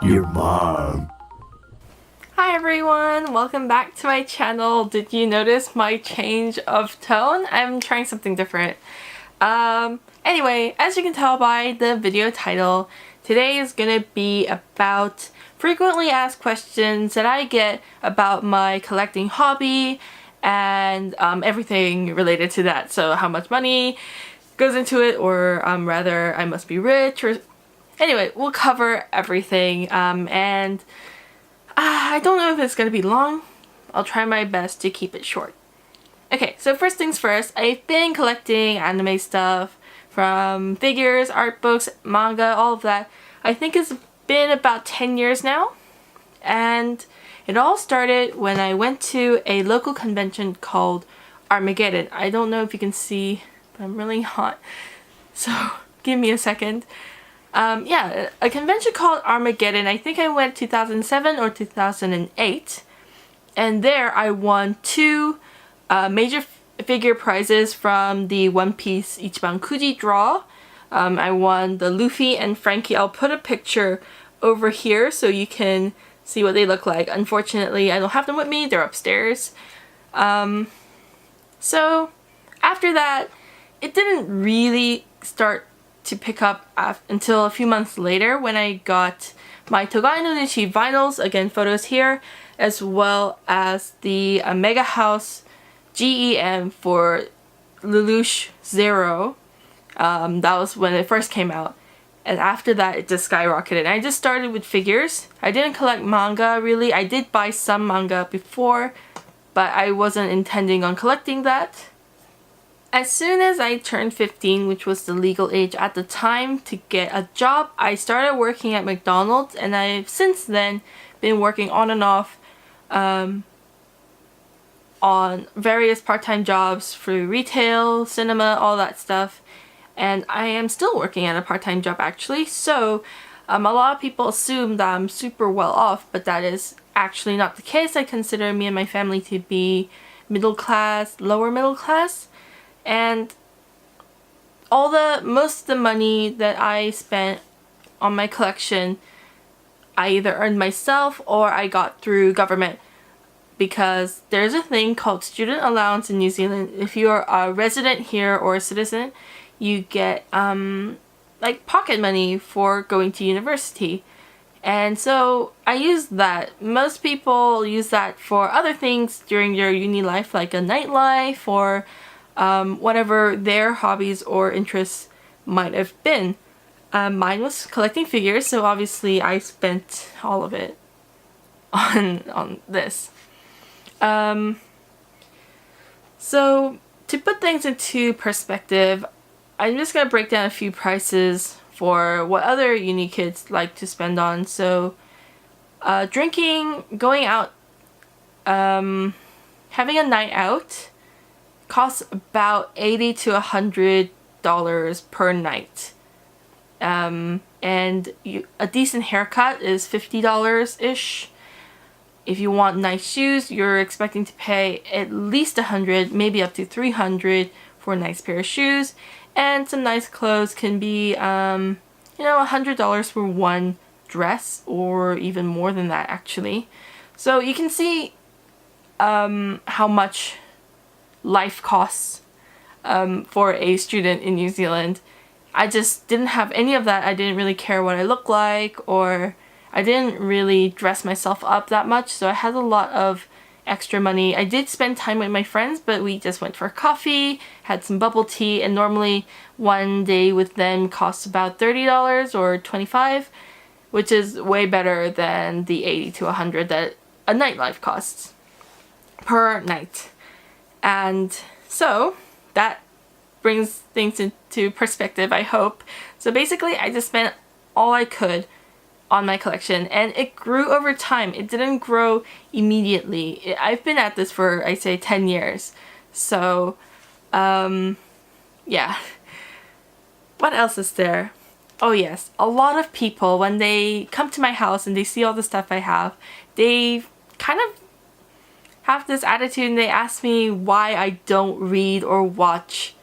your mom. Hi everyone, welcome back to my channel. Did you notice my change of tone? I'm trying something different. Anyway, as you can tell by the video title, today is gonna be about frequently asked questions that I get about my collecting hobby and everything related to that. So how much money goes into it, or rather I must be rich, or anyway, we'll cover everything and I don't know if it's gonna be long. I'll try my best to keep it short. Okay, so first things first, I've been collecting anime stuff, from figures, art books, manga, all of that. I think it's been about 10 years now. And it all started when I went to a local convention called Armageddon. I don't know if you can see, but I'm really hot. So give me a second. Yeah, a convention called Armageddon. I think I went 2007 or 2008. And there I won two major figure prizes from the One Piece Ichiban Kuji draw. I won the Luffy and Frankie. I'll put a picture over here so you can see what they look like. Unfortunately, I don't have them with me. They're upstairs. So after that, it didn't really start to pick up until a few months later when I got my Togai no Nichi vinyls, again photos here, as well as the Mega House GEM for Lelouch Zero. That was when it first came out. And after that, it just skyrocketed. I just started with figures. I didn't collect manga really. I did buy some manga before, but I wasn't intending on collecting that. As soon as I turned 15, which was the legal age at the time to get a job, I started working at McDonald's, and I've since then been working on and off on various part-time jobs for retail, cinema, all that stuff. And I am still working at a part-time job actually, so a lot of people assume that I'm super well off, but that is actually not the case. I consider me and my family to be middle class, lower middle class. And most of the money that I spent on my collection, I either earned myself or I got through government, because there's a thing called student allowance in New Zealand. If you're a resident here or a citizen, you get like pocket money for going to university. And so I used that. Most people use that for other things during your uni life, like a nightlife or whatever their hobbies or interests might have been. Mine was collecting figures, so obviously I spent all of it on this. So to put things into perspective, I'm just gonna break down a few prices for what other uni kids like to spend on. So drinking, going out, having a night out costs about $80 to $100 per night. And a decent haircut is $50-ish. If you want nice shoes, you're expecting to pay at least $100, maybe up to $300 for a nice pair of shoes. And some nice clothes can be, $100 for one dress, or even more than that actually. So you can see how much life costs for a student in New Zealand. I just didn't have any of that. I didn't really care what I looked like, or I didn't really dress myself up that much, so I had a lot of extra money. I did spend time with my friends, but we just went for coffee, had some bubble tea, and normally one day with them costs about $30 or $25, which is way better than the $80 to $100 that a nightlife costs per night. And so that brings things into perspective, I hope. So basically I just spent all I could on my collection, and it grew over time. It didn't grow immediately. I've been at this for, I say, 10 years. So yeah. What else is there? Oh yes, a lot of people, when they come to my house and they see all the stuff I have, they kind of have this attitude and they ask me why I don't read or watch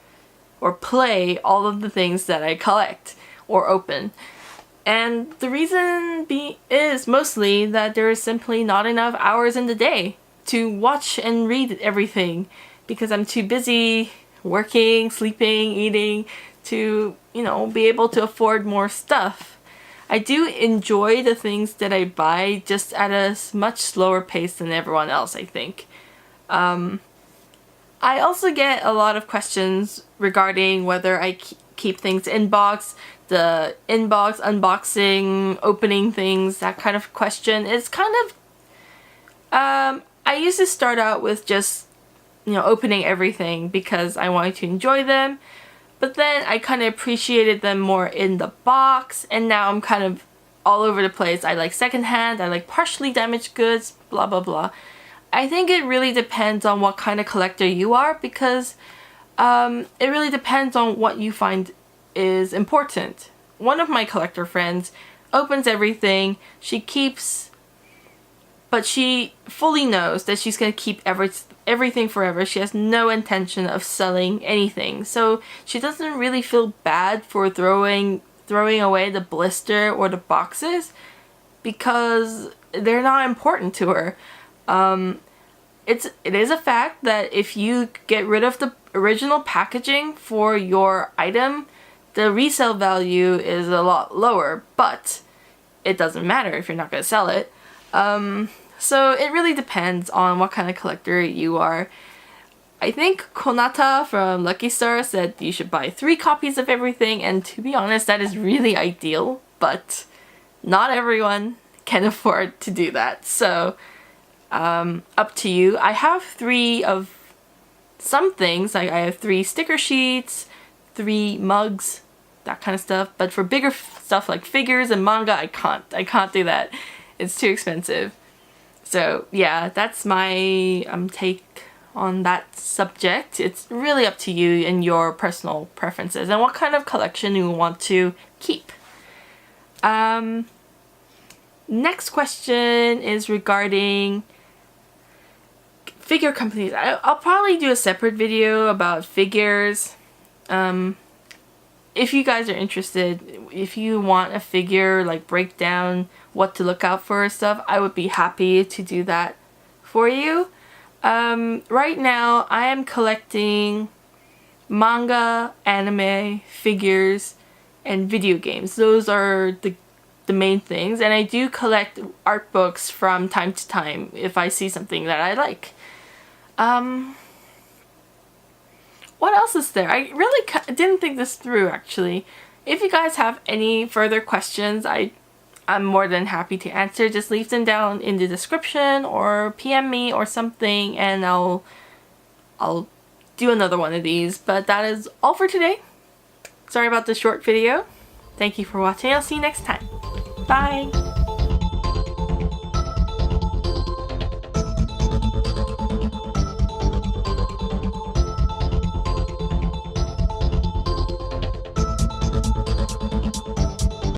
or play all of the things that I collect or open. And the reason is mostly that there is simply not enough hours in the day to watch and read everything because I'm too busy working, sleeping, eating to, be able to afford more stuff. I do enjoy the things that I buy just at a much slower pace than everyone else, I think. I also get a lot of questions regarding whether I keep things inbox, the inbox, unboxing, opening things, that kind of question. It's kind of, I used to start out with just, opening everything because I wanted to enjoy them. But then I kind of appreciated them more in the box, and now I'm kind of all over the place. I like secondhand, I like partially damaged goods, blah blah blah. I think it really depends on what kind of collector you are because it really depends on what you find is important. One of my collector friends opens everything, she keeps, but she fully knows that she's going to keep everything forever. She has no intention of selling anything. So she doesn't really feel bad for throwing away the blister or the boxes because they're not important to her. It is a fact that if you get rid of the original packaging for your item, the resale value is a lot lower, but it doesn't matter if you're not going to sell it. So it really depends on what kind of collector you are. I think Konata from Lucky Star said you should buy 3 copies of everything, and to be honest, that is really ideal, but not everyone can afford to do that. So up to you. I have 3 of some things. I have 3 sticker sheets, 3 mugs, that kind of stuff. But for bigger stuff like figures and manga, I can't do that. It's too expensive. So yeah, that's my take on that subject. It's really up to you and your personal preferences and what kind of collection you want to keep. Next question is regarding figure companies. I'll probably do a separate video about figures. If you guys are interested, if you want a figure, like break down what to look out for and stuff, I would be happy to do that for you. Right now, I am collecting manga, anime, figures, and video games. Those are the main things, and I do collect art books from time to time if I see something that I like. What else is there? I really didn't think this through, actually. If you guys have any further questions, I'm more than happy to answer. Just leave them down in the description or PM me or something, and I'll do another one of these. But that is all for today. Sorry about the short video. Thank you for watching. I'll see you next time. Bye!